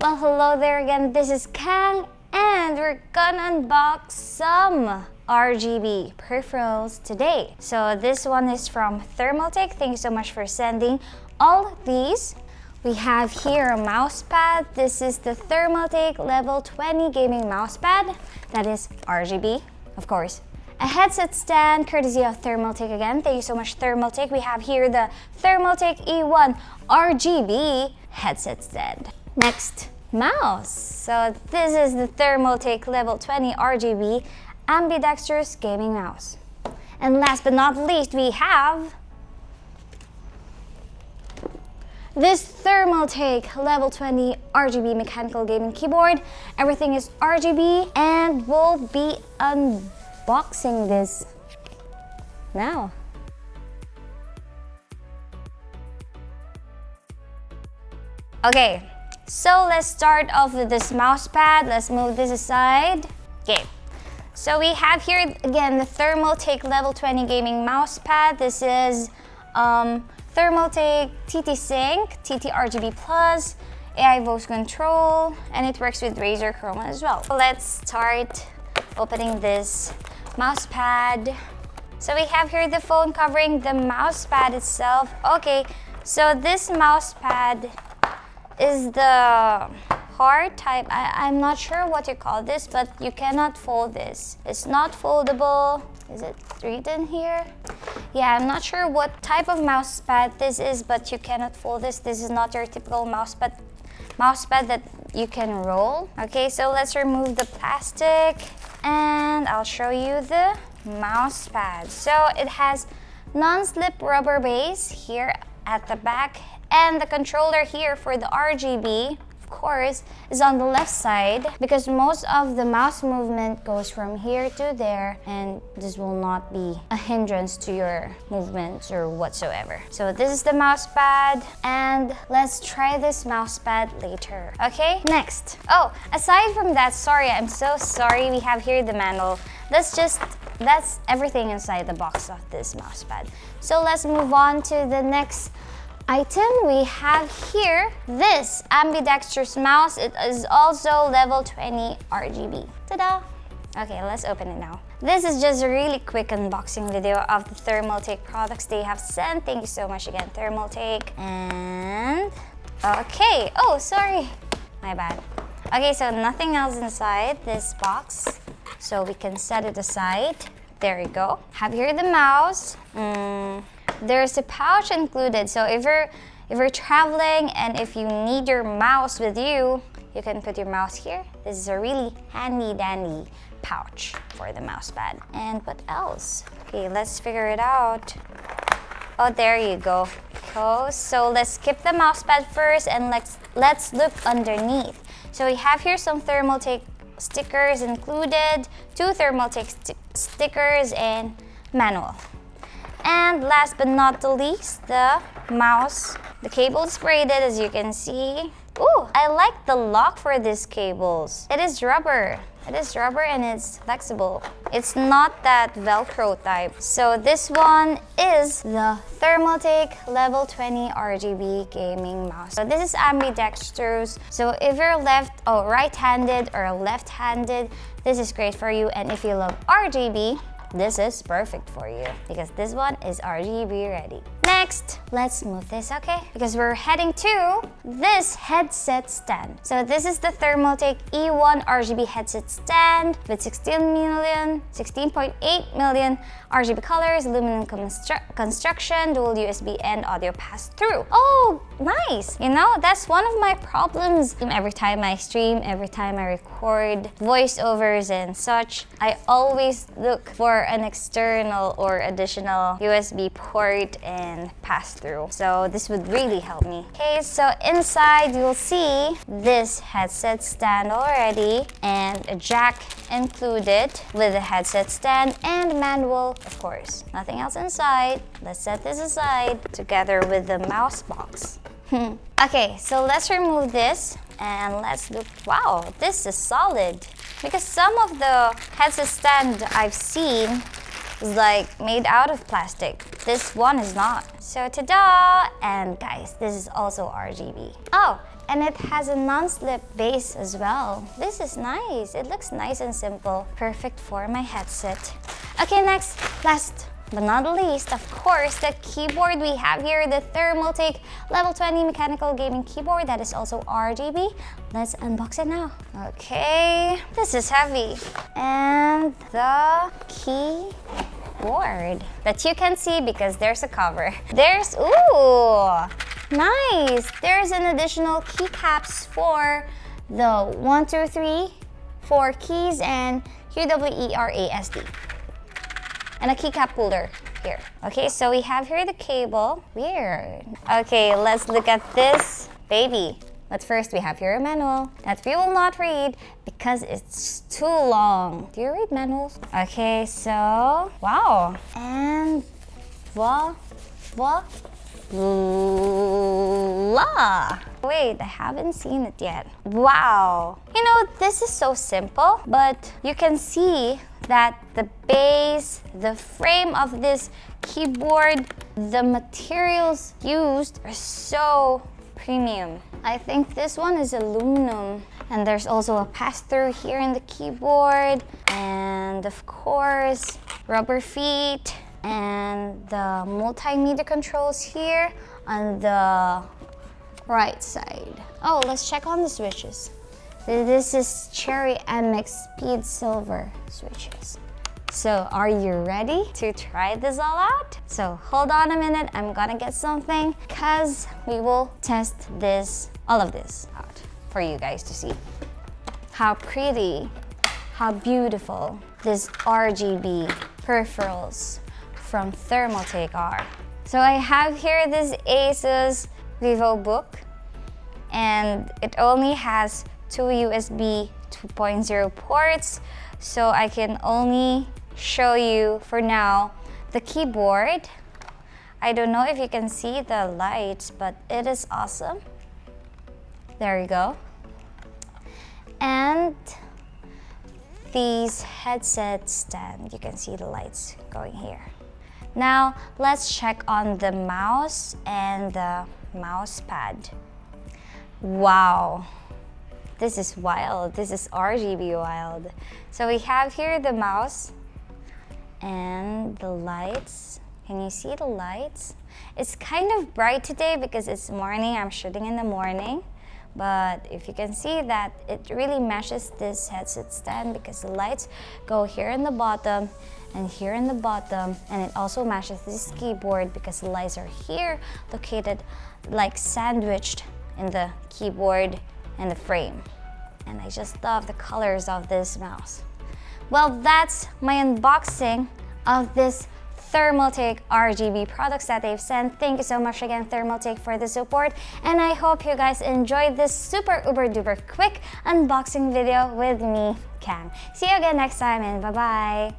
Well, hello there again, this is Kang, and we're gonna unbox some RGB peripherals today. So this one is from Thermaltake. Thank you so much for sending all of these. We have here a mouse pad. This is the Thermaltake Level 20 gaming mouse pad. That is RGB, of course. A headset stand courtesy of Thermaltake again. Thank you so much, Thermaltake. We have here the Thermaltake E1 RGB headset stand. Next, mouse. So this is the Thermaltake Level 20 RGB ambidextrous gaming mouse. And last but not least, we have this Thermaltake Level 20 RGB mechanical gaming keyboard. Everything is RGB, and we'll be unboxing this now. Okay, so let's start off with this mouse pad. Let's move this aside. Okay, so we have here again the Thermaltake Level 20 gaming mouse pad. This is Thermaltake TT Sync, TT RGB Plus, AI voice control, and it works with Razer Chroma as well. Let's start opening this mouse pad. So we have here the phone covering the mouse pad itself. Okay, so this mouse pad is the hard type. I'm not sure what you call this, but you cannot fold this. It's not foldable. Is it written here? Yeah, I'm not sure what type of mouse pad this is, but you cannot fold this. This is not your typical mouse pad that you can roll. Okay, so let's remove the plastic and I'll show you the mouse pad. So it has non-slip rubber base here at the back, and the controller here for the RGB, of course, is on the left side because most of the mouse movement goes from here to there, and this will not be a hindrance to your movements or whatsoever. So this is the mouse pad, and let's try this mouse pad later. Okay, next. Oh, aside from that, sorry, I'm so sorry, we have here the manual. That's everything inside the box of this mouse pad. So let's move on to the next item. We have here this ambidextrous mouse. It is also level 20 RGB. Ta-da! Okay, let's open it now. This is just a really quick unboxing video of the Thermaltake products they have sent. Thank you so much again, Thermaltake. And okay, oh sorry, my bad. Okay, so nothing else inside this box, so we can set it aside. There you go. Have here the mouse. There's a pouch included, so if you're traveling and if you need your mouse with you, you can put your mouse here. This is a really handy dandy pouch for the mouse pad. And what else? Okay, let's figure it out. Oh, there you go. So let's skip the mouse pad first and let's look underneath. So we have here some Thermaltake stickers included, 2 Thermaltake stickers and manual. And last but not the least, the mouse. The cable is braided, as you can see. Ooh, I like the lock for these cables. It is rubber. It is rubber and it's flexible. It's not that Velcro type. So this one is the Thermaltake Level 20 RGB gaming mouse. So this is ambidextrous. So if you're right-handed or left-handed, this is great for you. And if you love RGB, this is perfect for you because this one is RGB ready. Next, let's move this, okay? Because we're heading to this headset stand. So this is the Thermaltake E1 RGB headset stand with 16.8 million RGB colors, aluminum construction, dual USB and audio pass-through. Oh, nice! You know, that's one of my problems. Every time I stream, every time I record voiceovers and such, I always look for an external or additional USB port and pass-through. So this would really help me. Okay, so inside you'll see this headset stand already and a jack included with the headset stand and manual, of course. Nothing else inside. Let's set this aside together with the mouse box. Okay, so let's remove this and let's look. Wow, this is solid because some of the headset stand I've seen is like made out of plastic. This one is not. So ta-da! And guys, this is also RGB. Oh, and it has a non-slip base as well. This is nice. It looks nice and simple. Perfect for my headset. Okay, next, last but not least, of course, the keyboard. We have here the Thermaltake Level 20 mechanical gaming keyboard that is also RGB. Let's unbox it now. Okay, this is heavy. And the keyboard that you can see because there's a cover. There's, ooh, nice. There's an additional keycaps for the 1, 2, 3, 4 keys and QWERASD. And a keycap holder here. Okay, so we have here the cable. Weird. Okay, let's look at this baby. But first, we have here a manual that we will not read because it's too long. Do you read manuals? Okay, so, wow. And voila. Wait, I haven't seen it yet. Wow. You know, this is so simple, but you can see that the base, the frame of this keyboard, the materials used are so premium. I think this one is aluminum. And there's also a pass-through here in the keyboard. And of course, rubber feet. And the multimedia controls here on the right side. Oh, let's check on the switches. This is Cherry MX Speed Silver switches. So are you ready to try this all out? So hold on a minute, I'm gonna get something because we will test this, all of this out for you guys to see. How pretty, how beautiful this RGB peripherals from Thermaltake are. So I have here this Asus VivoBook and it only has 2 USB 2.0 ports, so I can only show you for now the keyboard. I don't know if you can see the lights, but it is awesome. There you go. And these headset stand, you can see the lights going here. Now let's check on the mouse and the mouse pad. Wow. This is wild. This is RGB wild. So we have here the mouse and the lights. Can you see the lights? It's kind of bright today because it's morning. I'm shooting in the morning. But if you can see that, it really matches this headset stand because the lights go here in the bottom and here in the bottom. And it also matches this keyboard because the lights are here, located like sandwiched in the keyboard and the frame. And I just love the colors of this mouse. Well, that's my unboxing of this Thermaltake RGB products that they've sent. Thank you so much again, Thermaltake, for the support. And I hope you guys enjoyed this super uber duper quick unboxing video with me, Kang. See you again next time and bye-bye.